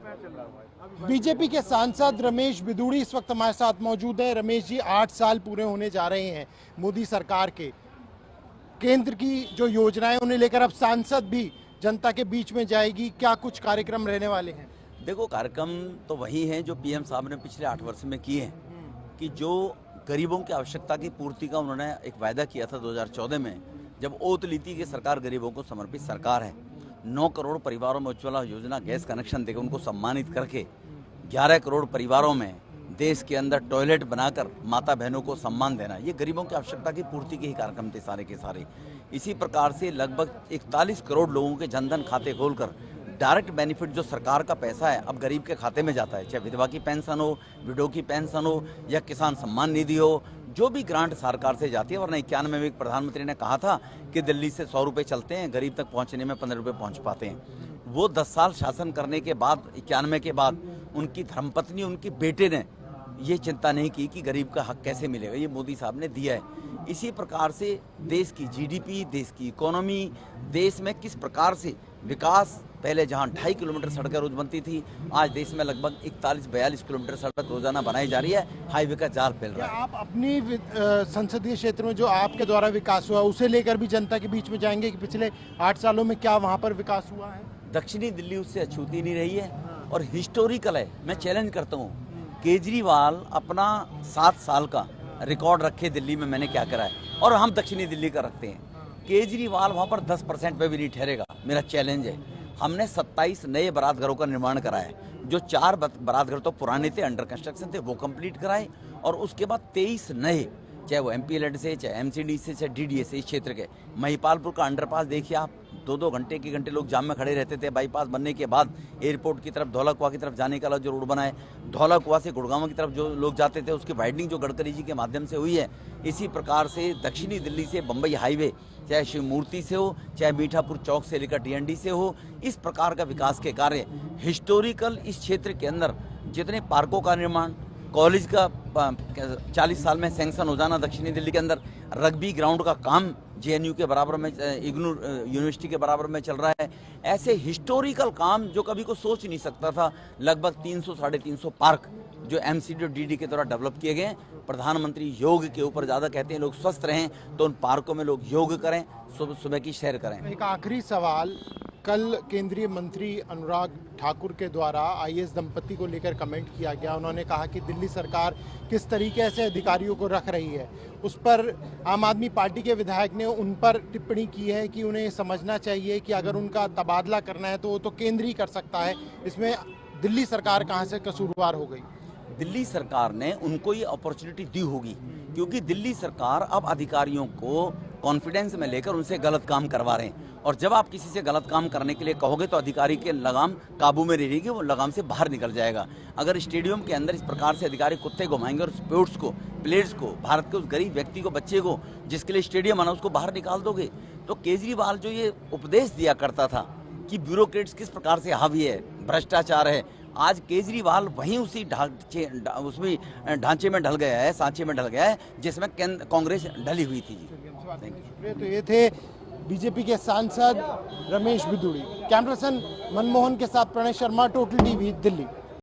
BJP के सांसद रमेश बिधूड़ी इस वक्त हमारे साथ मौजूद है। रमेश जी, 8 साल पूरे होने जा रहे हैं मोदी सरकार के। केंद्र की जो योजनाएं उन्हें लेकर अब सांसद भी जनता के बीच में जाएगी, क्या कुछ कार्यक्रम रहने वाले हैं? देखो, कार्यक्रम तो वही हैं जो पीएम साहब ने पिछले 8 वर्ष में किए हैं, कि जो गरीबों की आवश्यकता की पूर्ति का उन्होंने एक वायदा किया था 2014 में, जब ओत ली थी कि सरकार गरीबों को समर्पित सरकार है। 9 करोड़ परिवारों में उज्ज्वला योजना गैस कनेक्शन देकर उनको सम्मानित करके 11 करोड़ परिवारों में देश के अंदर टॉयलेट बनाकर माता बहनों को सम्मान देना, ये गरीबों की आवश्यकता की पूर्ति के ही कार्यक्रम थे सारे के सारे। इसी प्रकार से लगभग 41 करोड़ लोगों के जनधन खाते खोलकर डायरेक्ट बेनिफिट जो सरकार का पैसा है अब गरीब के खाते में जाता है, चाहे विधवा की पेंशन हो, विडो की पेंशन हो या किसान सम्मान निधि हो, जो भी ग्रांट सरकार से जाती है। वरना 91 में प्रधानमंत्री ने कहा था कि दिल्ली से 100 रुपये चलते हैं, गरीब तक पहुंचने में 15 रुपये पहुंच पाते हैं। वो 10 साल शासन करने के बाद 91 के बाद उनकी धर्मपत्नी, उनके बेटे ने ये चिंता नहीं की कि गरीब का हक कैसे मिलेगा, ये मोदी साहब ने दिया है। इसी प्रकार से देश की जीडीपी, देश की इकोनॉमी, देश में किस प्रकार से विकास, पहले जहां 2.5 किलोमीटर सड़कें रोज बनती थी, आज देश में लगभग 41-42 किलोमीटर सड़क रोजाना बनाई जा रही है, हाईवे का जाल फैल रहा है। आप अपनी संसदीय क्षेत्र में जो आपके द्वारा विकास हुआ उसे लेकर भी जनता के बीच में जाएंगे कि पिछले 8 सालों में क्या वहां पर विकास हुआ है? दक्षिणी दिल्ली उससे अछूती नहीं रही है और हिस्टोरिकल है। मैं चैलेंज करता हूँ, केजरीवाल अपना 7 साल का रिकॉर्ड रखे दिल्ली में मैंने क्या करा है, और हम दक्षिणी दिल्ली का रखते हैं। केजरीवाल वहाँ पर 10% पे भी नहीं ठहरेगा, मेरा चैलेंज है। हमने 27 नए बारात घरों का निर्माण कराया है, जो 4 बारात घर तो पुराने थे, अंडर कंस्ट्रक्शन थे, वो कंप्लीट कराए, और उसके बाद 23 नए, चाहे वो MPLED से, चाहे MCD से, चाहे DDA से, इस क्षेत्र के। महिपालपुर का अंडरपास देखिए आप, 2-2 घंटे लोग जाम में खड़े रहते थे। बाईपास बनने के बाद एयरपोर्ट की तरफ, धौला कुआं की तरफ जाने का जो रोड बना है, धौला कुआं से गुड़गांव की तरफ जो लोग जाते थे, उसकी वाइडनिंग जो गडकरी जी के माध्यम से हुई है। इसी प्रकार से दक्षिणी दिल्ली से बम्बई हाईवे, चाहे शिव मूर्ति से हो, चाहे मीठापुर चौक से लेकर TND से हो, इस प्रकार का विकास के कार्य हिस्टोरिकल इस क्षेत्र के अंदर, जितने पार्कों का निर्माण, कॉलेज का 40 साल में सैंक्शन हो जाना दक्षिणी दिल्ली के अंदर, रग्बी ग्राउंड का काम JNU के बराबर में, इग्नू यूनिवर्सिटी के बराबर में चल रहा है। ऐसे हिस्टोरिकल काम जो कभी को सोच नहीं सकता था। लगभग 300-350 पार्क जो MCD और DD के द्वारा डेवलप किए गए हैं। प्रधानमंत्री योग के ऊपर ज़्यादा कहते हैं, लोग स्वस्थ रहें तो उन पार्कों में लोग योग करें, सुबह की सैर करें। एक आखिरी सवाल, कल केंद्रीय मंत्री अनुराग ठाकुर के द्वारा IAS दंपति को लेकर कमेंट किया गया। उन्होंने कहा कि दिल्ली सरकार किस तरीके से अधिकारियों को रख रही है, उस पर आम आदमी पार्टी के विधायक ने उन पर टिप्पणी की है कि उन्हें समझना चाहिए कि अगर उनका तबादला करना है तो वो तो केंद्र ही कर सकता है, इसमें दिल्ली सरकार कहाँ से कसूरवार हो गई? दिल्ली सरकार ने उनको ये अपॉर्चुनिटी दी होगी, क्योंकि दिल्ली सरकार अब अधिकारियों को कॉन्फिडेंस में लेकर उनसे गलत काम करवा रहे हैं। और जब आप किसी से गलत काम करने के लिए कहोगे तो अधिकारी के लगाम काबू में रहेगी, वो लगाम से बाहर निकल जाएगा। अगर स्टेडियम के अंदर इस प्रकार से अधिकारी कुत्ते घुमाएंगे और स्पोर्ट्स को, प्लेयर्स को, भारत के उस गरीब व्यक्ति को, बच्चे को जिसके लिए स्टेडियम बना, उसको बाहर निकाल दोगे, तो केजरीवाल जो ये उपदेश दिया करता था कि ब्यूरोक्रेट्स किस प्रकार से हावी है, भ्रष्टाचार है, आज केजरीवाल वहीं उसी ढांचे में ढल गया है, सांचे में ढल गया है जिसमें कांग्रेस ढली हुई थी। तो ये थे बीजेपी के सांसद रमेश बिधूड़ी। कैमरा पर्सन मनमोहन के साथ प्रणय शर्मा, टोटल टीवी दिल्ली।